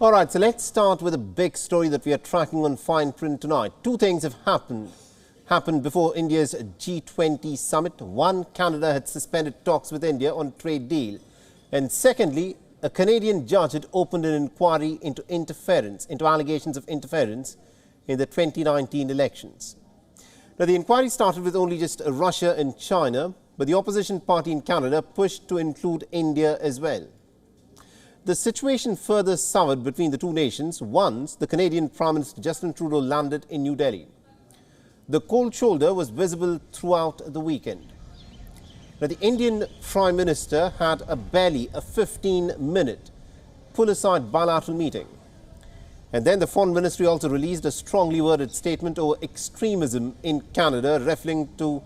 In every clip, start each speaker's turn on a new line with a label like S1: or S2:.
S1: All right, so let's start with a big story that we are tracking on fine print tonight. Two things have happened before India's G20 summit. One, Canada had suspended talks with India on trade deal. And secondly, a Canadian judge had opened an inquiry into allegations of interference in the 2019 elections. Now, the inquiry started with only just Russia and China, but the opposition party in Canada pushed to include India as well. The situation further soured between the two nations once the Canadian Prime Minister Justin Trudeau landed in New Delhi. The cold shoulder was visible throughout the weekend. Now, the Indian Prime Minister had barely a 15-minute pull-aside bilateral meeting. And then the Foreign Ministry also released a strongly worded statement over extremism in Canada, referring to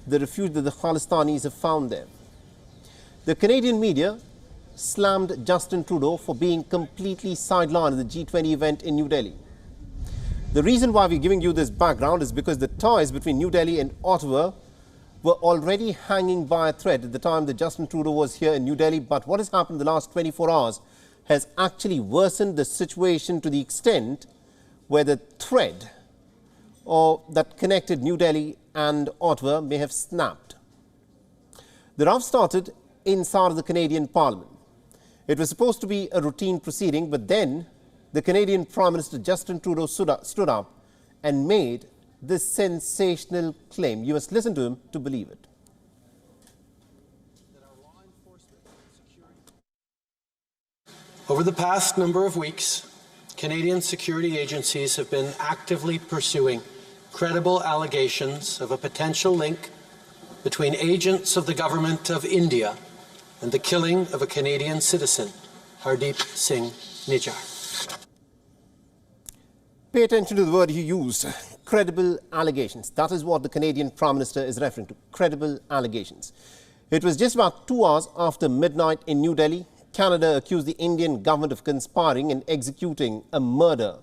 S1: the refuge that the Khalistanis have found there. The Canadian media slammed Justin Trudeau for being completely sidelined at the G20 event in New Delhi. The reason why we're giving you this background is because the ties between New Delhi and Ottawa were already hanging by a thread at the time that Justin Trudeau was here in New Delhi. But what has happened in the last 24 hours has actually worsened the situation to the extent where the thread that connected New Delhi and Ottawa may have snapped. The row started inside of the Canadian Parliament. It was supposed to be a routine proceeding, but then the Canadian Prime Minister Justin Trudeau stood up and made this sensational claim. You must listen to him to believe it.
S2: Over the past number of weeks, Canadian security agencies have been actively pursuing credible allegations of a potential link between agents of the government of India and the killing of a Canadian citizen, Hardeep Singh Nijjar.
S1: Pay attention to the word he used, credible allegations. That is what the Canadian Prime Minister is referring to, credible allegations. It was just about 2 hours after midnight in New Delhi, Canada accused the Indian government of conspiring and executing a murder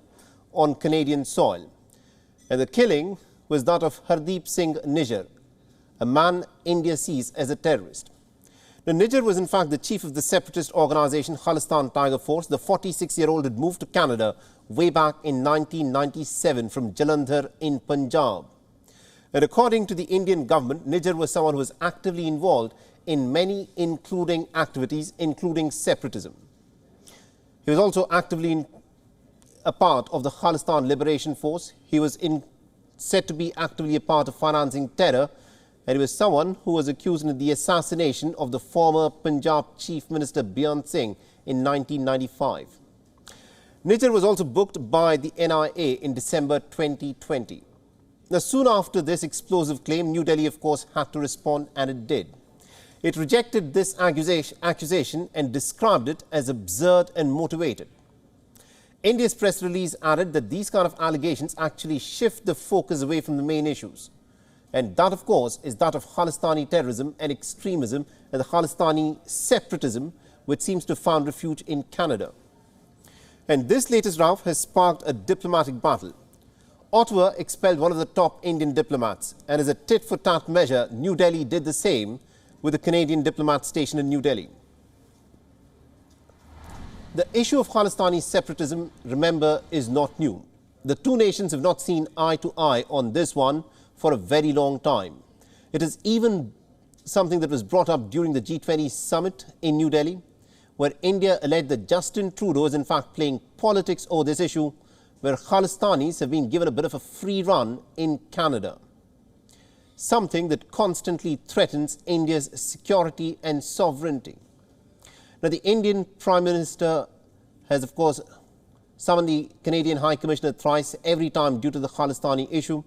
S1: on Canadian soil. And the killing was that of Hardeep Singh Nijjar, a man India sees as a terrorist. Now, Nijjar was in fact the chief of the separatist organization Khalistan Tiger Force. The 46-year-old had moved to Canada way back in 1997 from Jalandhar in Punjab. And according to the Indian government, Nijjar was someone who was actively involved in many activities, including separatism. He was also actively a part of the Khalistan Liberation Force. He was said to be actively a part of financing terror, and he was someone who was accused of the assassination of the former Punjab Chief Minister WION Singh in 1995. Nijjar was also booked by the NIA in December 2020. Now, soon after this explosive claim, New Delhi, of course, had to respond, and it did. It rejected this accusation and described it as absurd and motivated. India's press release added that these kind of allegations actually shift the focus away from the main issues. And that, of course, is that of Khalistani terrorism and extremism and the Khalistani separatism, which seems to have found refuge in Canada. And this latest row has sparked a diplomatic battle. Ottawa expelled one of the top Indian diplomats, and as a tit-for-tat measure, New Delhi did the same with the Canadian diplomat stationed in New Delhi. The issue of Khalistani separatism, remember, is not new. The two nations have not seen eye to eye on this one for a very long time. It is even something that was brought up during the G20 summit in New Delhi, where India alleged that Justin Trudeau is in fact playing politics over this issue, where Khalistanis have been given a bit of a free run in Canada, something that constantly threatens India's security and sovereignty. Now, the Indian Prime Minister has, of course, summoned the Canadian High Commissioner thrice, every time due to the Khalistani issue.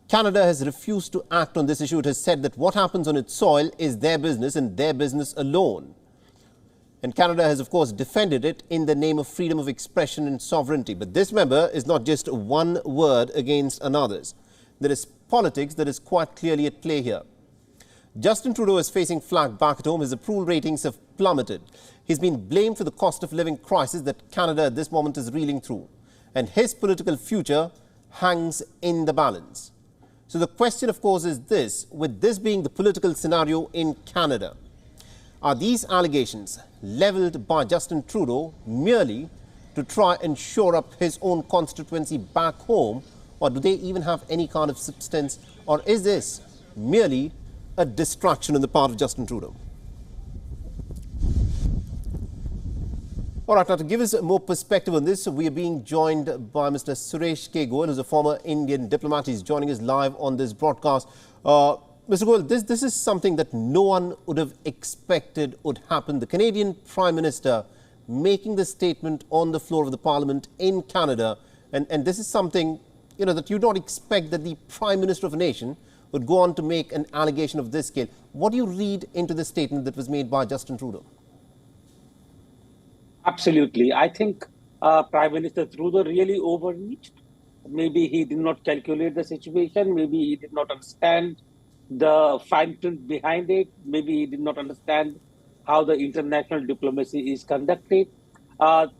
S1: Canada has refused to act on this issue. It has said that what happens on its soil is their business and their business alone. And Canada has, of course, defended it in the name of freedom of expression and sovereignty. But this, remember, is not just one word against another's. There is politics that is quite clearly at play here. Justin Trudeau is facing flack back at home. His approval ratings have plummeted. He's been blamed for the cost of living crisis that Canada at this moment is reeling through. And his political future hangs in the balance. So the question, of course, is this: with this being the political scenario in Canada, are these allegations levelled by Justin Trudeau merely to try and shore up his own constituency back home? Or do they even have any kind of substance? Or is this merely a distraction on the part of Justin Trudeau? All right, now to give us more perspective on this, we are being joined by Mr. Suresh K. Goel, who's a former Indian diplomat. He's joining us live on this broadcast. Mr. Goel, this is something that no one would have expected would happen. The Canadian Prime Minister making the statement on the floor of the Parliament in Canada, and this is something, you know, that you don't expect that the Prime Minister of a nation would go on to make an allegation of this scale. What do you read into the statement that was made by Justin Trudeau?
S3: Absolutely. I think Prime Minister Trudeau really overreached. Maybe he did not calculate the situation. Maybe he did not understand the fine print behind it. Maybe he did not understand how the international diplomacy is conducted.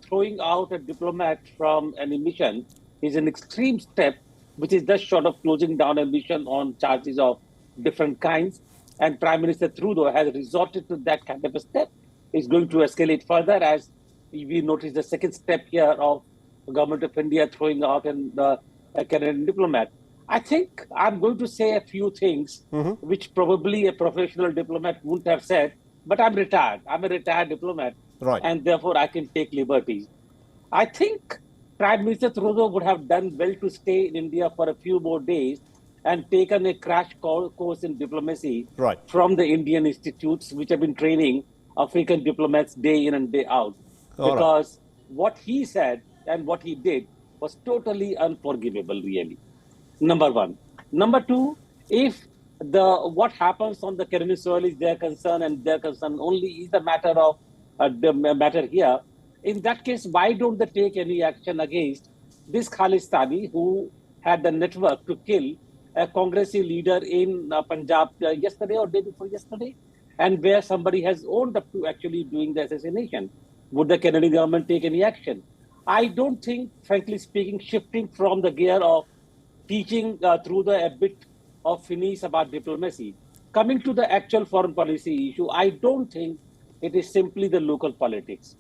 S3: Throwing out a diplomat from an mission is an extreme step, which is just short of closing down a mission on charges of different kinds. And Prime Minister Trudeau has resorted to that kind of a step. It's going to escalate further, as we notice the second step here of the government of India throwing out a Canadian diplomat. I think I'm going to say a few things which probably a professional diplomat wouldn't have said, but I'm retired. I'm a retired diplomat,
S1: right,
S3: and therefore I can take liberties. I think Prime Minister Trudeau would have done well to stay in India for a few more days and taken a crash course in diplomacy
S1: right,
S3: from the Indian institutes, which have been training African diplomats day in and day out. Because what he said and what he did was totally unforgivable, really. Number one. Number two, if what happens on the Canadian soil is their concern and their concern only is the matter of the matter here, in that case, why don't they take any action against this Khalistani who had the network to kill a Congressy leader in Punjab yesterday or day before yesterday, and where somebody has owned up to actually doing the assassination? Would the Canadian government take any action? I don't think, frankly speaking, shifting from the gear of teaching Trudeau a bit of finesse about diplomacy, coming to the actual foreign policy issue, I don't think it is simply the local politics.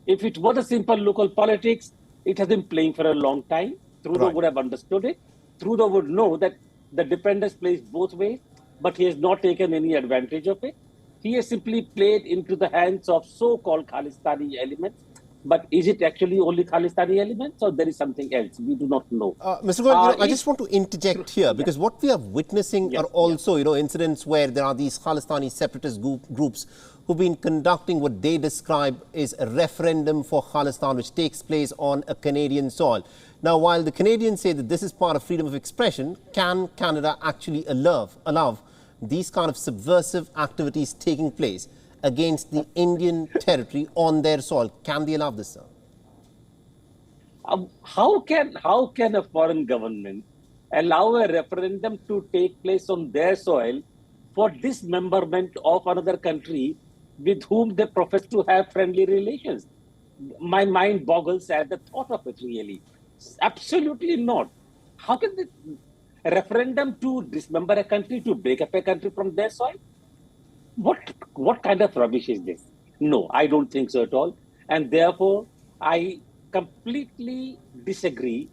S3: If it was a simple local politics, it has been playing for a long time. Trudeau would have understood it. Trudeau would know that the dependence plays both ways, but he has not taken any advantage of it. He has simply played into the hands of so-called Khalistani elements. But is it actually only Khalistani elements, or there is something else? We do not know.
S1: Mr. Goel, I just want to interject here, because what we are witnessing are also, incidents where there are these Khalistani separatist groups who've been conducting what they describe as a referendum for Khalistan, which takes place on a Canadian soil. Now, while the Canadians say that this is part of freedom of expression, can Canada actually allow these kind of subversive activities taking place against the Indian territory on their soil? Can they allow this, sir?
S3: How can a foreign government allow a referendum to take place on their soil for dismemberment of another country with whom they profess to have friendly relations? My mind boggles at the thought of it, really. Absolutely not. How can a referendum to dismember a country, to break up a country from their soil? What kind of rubbish is this? No, I don't think so at all. And therefore, I completely disagree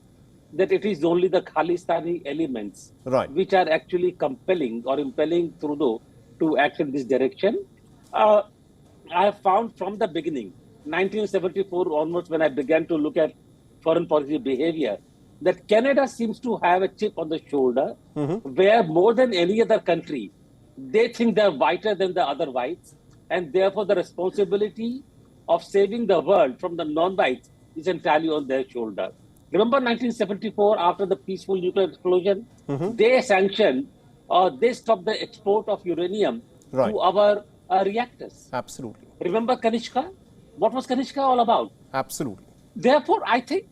S3: that it is only the Khalistani elements which are actually compelling or impelling Trudeau to act in this direction. I have found from the beginning, 1974 onwards, when I began to look at foreign policy behavior, that Canada seems to have a chip on the shoulder where more than any other country, they think they're whiter than the other whites, and therefore the responsibility of saving the world from the non-whites is entirely on their shoulder. Remember 1974, after the peaceful nuclear explosion, they sanctioned or they stopped the export of uranium to our reactors.
S1: Absolutely.
S3: Remember Kanishka? What was Kanishka all about?
S1: Absolutely.
S3: Therefore, I think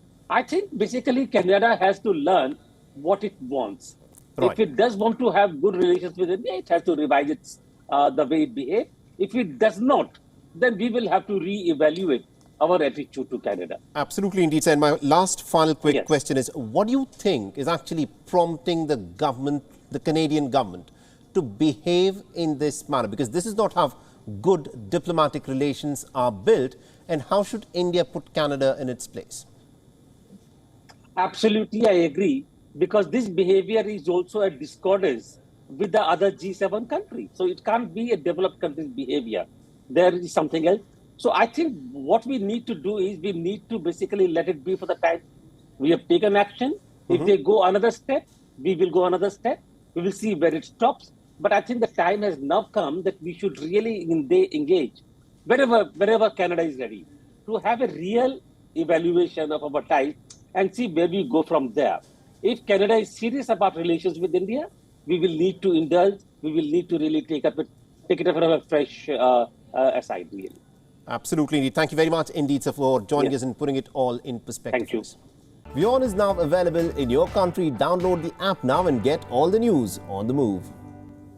S3: basically Canada has to learn what it wants. If it does want to have good relations with India, it has to revise its the way it behaves. If it does not, then we will have to re-evaluate our attitude to Canada.
S1: Absolutely, indeed. And my last final quick question is, what do you think is actually prompting the government, the Canadian government, to behave in this manner? Because this is not how good diplomatic relations are built, and how should India put Canada in its place?
S3: Absolutely, I agree, because this behavior is also a discordance with the other G7 countries. So it can't be a developed country's behavior. There is something else. So I think what we need to do is we need to basically let it be for the time. We have taken action. If they go another step, we will go another step. We will see where it stops. But I think the time has now come that we should really engage wherever Canada is ready to have a real evaluation of our ties and see where we go from there. If Canada is serious about relations with India, we will need to indulge. We will need to really take it up from a fresh aside, really.
S1: Absolutely. Thank you very much indeed, sir, for joining us and putting it all in perspective.
S3: Thank you.
S1: WION is now available in your country. Download the app now and get all the news on the move.